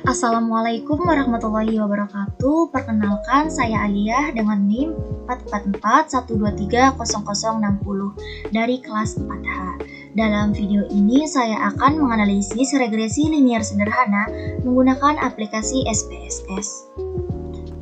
Assalamualaikum warahmatullahi wabarakatuh. Perkenalkan, saya Aliyah dengan NIM 444123060 dari kelas 4H. Dalam video ini saya akan menganalisis regresi linier sederhana menggunakan aplikasi SPSS.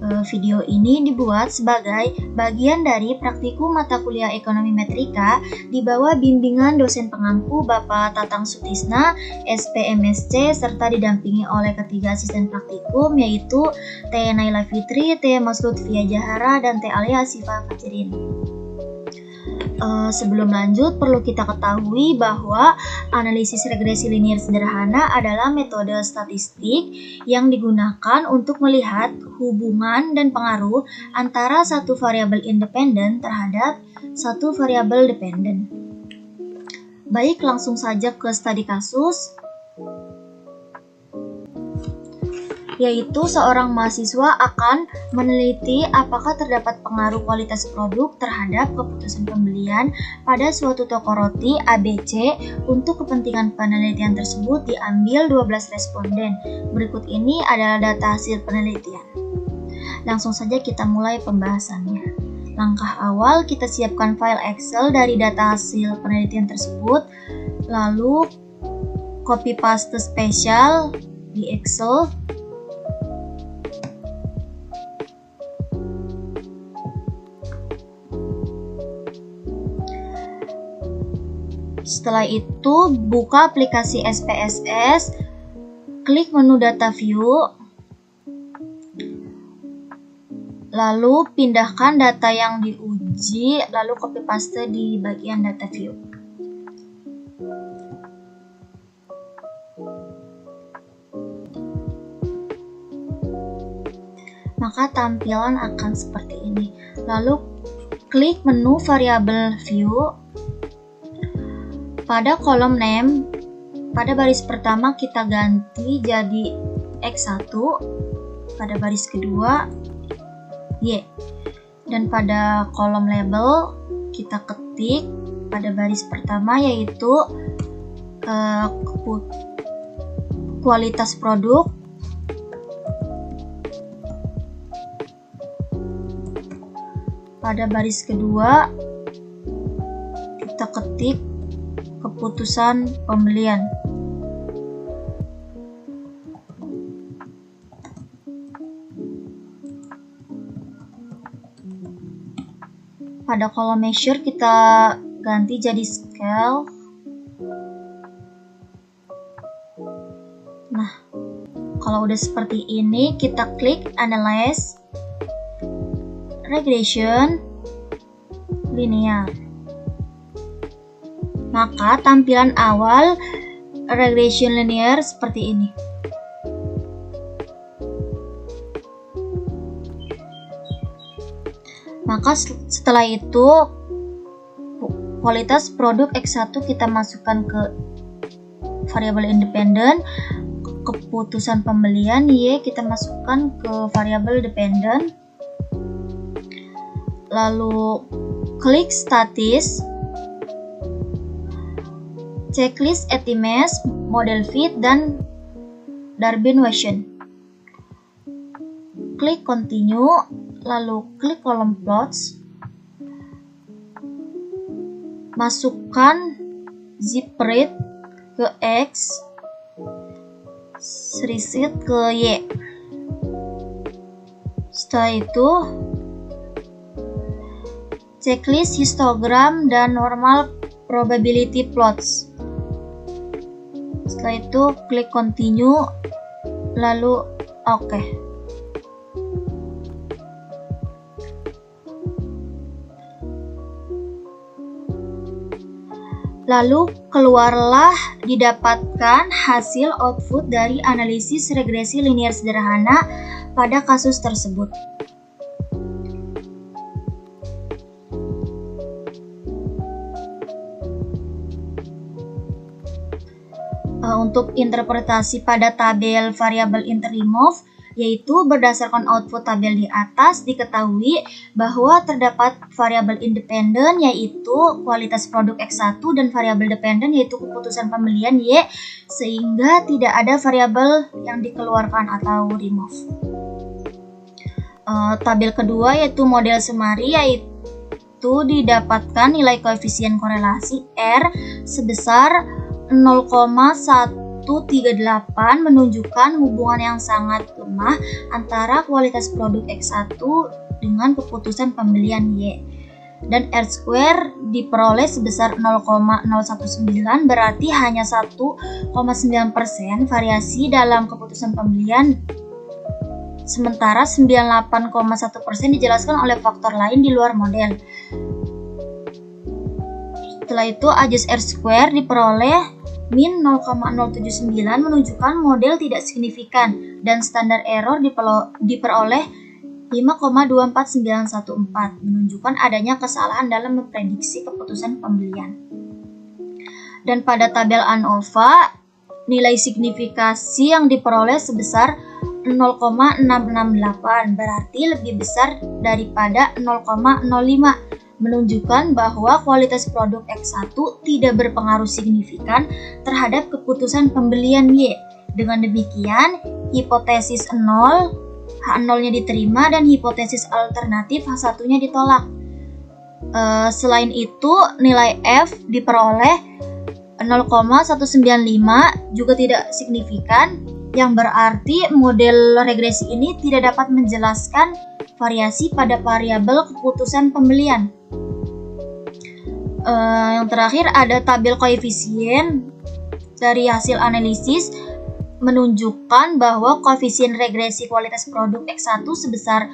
Video ini dibuat sebagai bagian dari praktikum mata kuliah Ekonomi Metrika di bawah bimbingan dosen pengampu Bapak Tatang Sutisna, SPMSC, serta didampingi oleh ketiga asisten praktikum yaitu T. Naila Fitri, T. Mas Lutfia Jahara, dan T. Alia Sifa Fajirin. Sebelum lanjut, perlu kita ketahui bahwa analisis regresi linier sederhana adalah metode statistik yang digunakan untuk melihat hubungan dan pengaruh antara satu variabel independen terhadap satu variabel dependen. Baik, langsung saja ke studi kasus, yaitu seorang mahasiswa akan meneliti apakah terdapat pengaruh kualitas produk terhadap keputusan pembelian pada suatu toko roti ABC. Untuk kepentingan penelitian tersebut diambil 12 responden. Berikut ini adalah data hasil penelitian. Langsung saja kita mulai pembahasannya. Langkah awal, kita siapkan file Excel dari data hasil penelitian tersebut, lalu copy paste spesial di Excel. Setelah itu, buka aplikasi SPSS, klik menu Data View, lalu pindahkan data yang diuji, lalu copy paste di bagian Data View. Maka tampilan akan seperti ini. Lalu klik menu Variable View. Pada kolom name, pada baris pertama kita ganti jadi X1, pada baris kedua Y, dan pada kolom label kita ketik pada baris pertama yaitu kualitas produk, pada baris kedua kita ketik keputusan pembelian. Pada kolom measure kita ganti jadi scale. Nah, kalau udah seperti ini kita klik analyze regression linear. Maka tampilan awal regression linear seperti ini. Maka setelah itu kualitas produk X1 kita masukkan ke variabel independen, keputusan pembelian Y kita masukkan ke variabel dependen. Lalu klik statis, checklist estimates, model fit, dan Darwin-Wasson. Klik continue, lalu klik kolom plots. Masukkan zip rate ke X, reset ke Y. Setelah itu, checklist histogram dan normal probability plots. Setelah itu klik continue, lalu oke. Lalu keluarlah didapatkan hasil output dari analisis regresi linier sederhana pada kasus tersebut. Untuk interpretasi pada tabel variabel interremove, yaitu berdasarkan output tabel di atas diketahui bahwa terdapat variabel independen yaitu kualitas produk X1 dan variabel dependen yaitu keputusan pembelian Y, sehingga tidak ada variabel yang dikeluarkan atau remove. Tabel kedua yaitu model Semari, yaitu didapatkan nilai koefisien korelasi R sebesar 0,138 menunjukkan hubungan yang sangat lemah antara kualitas produk X1 dengan keputusan pembelian Y. Dan R2 diperoleh sebesar 0,019, berarti hanya 1,9% variasi dalam keputusan pembelian, sementara 98,1% dijelaskan oleh faktor lain di luar model. Setelah itu adjust R2 diperoleh min 0,079 menunjukkan model tidak signifikan dan standar error diperoleh 5,24914 menunjukkan adanya kesalahan dalam memprediksi keputusan pembelian. Dan pada tabel ANOVA nilai signifikasi yang diperoleh sebesar 0,668 berarti lebih besar daripada 0,05 menunjukkan bahwa kualitas produk X1 tidak berpengaruh signifikan terhadap keputusan pembelian Y. Dengan demikian, hipotesis 0, H0-nya diterima dan hipotesis alternatif H1-nya ditolak. Selain itu, nilai F diperoleh 0,195 juga tidak signifikan, yang berarti model regresi ini tidak dapat menjelaskan variasi pada variabel keputusan pembelian. Yang terakhir ada tabel koefisien dari hasil analisis menunjukkan bahwa koefisien regresi kualitas produk X1 sebesar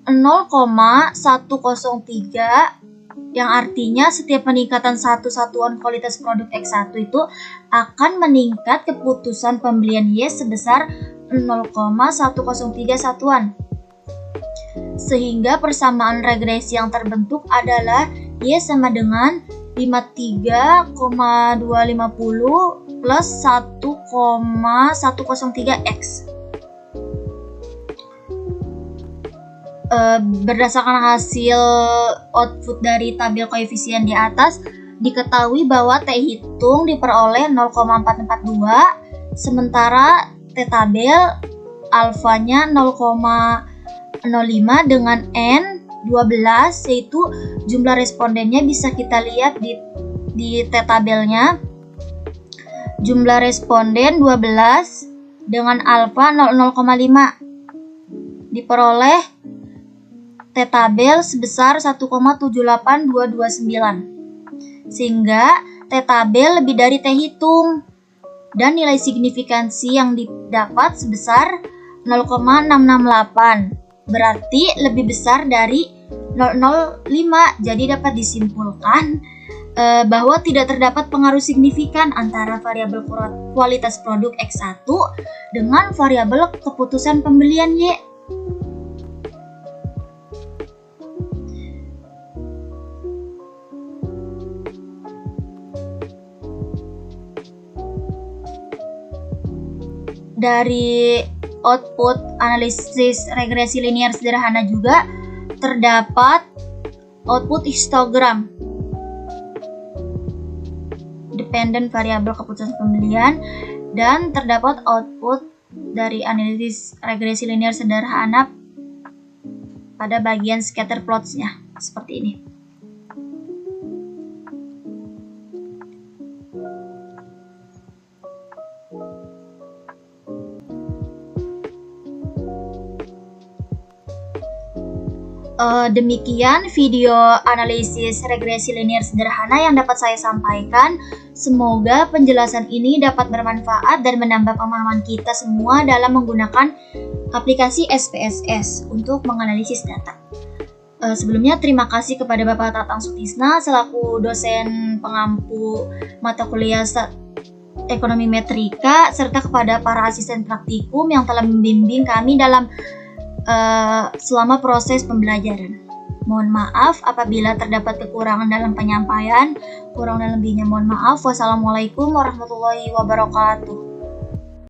0,103 yang artinya setiap peningkatan satu satuan kualitas produk X1 itu akan meningkat keputusan pembelian Y sebesar 0,103 satuan. Sehingga persamaan regresi yang terbentuk adalah Y sama dengan 53,250 plus 1,103X. Berdasarkan hasil output dari tabel koefisien di atas, diketahui bahwa T hitung diperoleh 0,442, sementara T tabel alfanya 0,05 dengan N 12, yaitu jumlah respondennya bisa kita lihat di T tabelnya. Jumlah responden 12 dengan alfa 0,5 diperoleh T tabel sebesar 1,78229, sehingga T tabel lebih dari T hitung dan nilai signifikansi yang didapat sebesar 0,668, berarti lebih besar dari 005. Jadi dapat disimpulkan bahwa tidak terdapat pengaruh signifikan antara variabel kualitas produk X1 dengan variabel keputusan pembelian Y. Dari output analisis regresi linear sederhana juga terdapat output histogram dependent variabel keputusan pembelian, dan terdapat output dari analisis regresi linear sederhana pada bagian scatter plots-nya seperti ini. Demikian video analisis regresi linear sederhana yang dapat saya sampaikan. Semoga penjelasan ini dapat bermanfaat dan menambah pemahaman kita semua dalam menggunakan aplikasi SPSS untuk menganalisis data. Sebelumnya terima kasih kepada Bapak Tatang Sutisna selaku dosen pengampu mata kuliah Ekonomi Metrika, serta kepada para asisten praktikum yang telah membimbing kami dalam selama proses pembelajaran. Mohon maaf apabila terdapat kekurangan dalam penyampaian. Kurang dan lebihnya mohon maaf. Wassalamualaikum warahmatullahi wabarakatuh.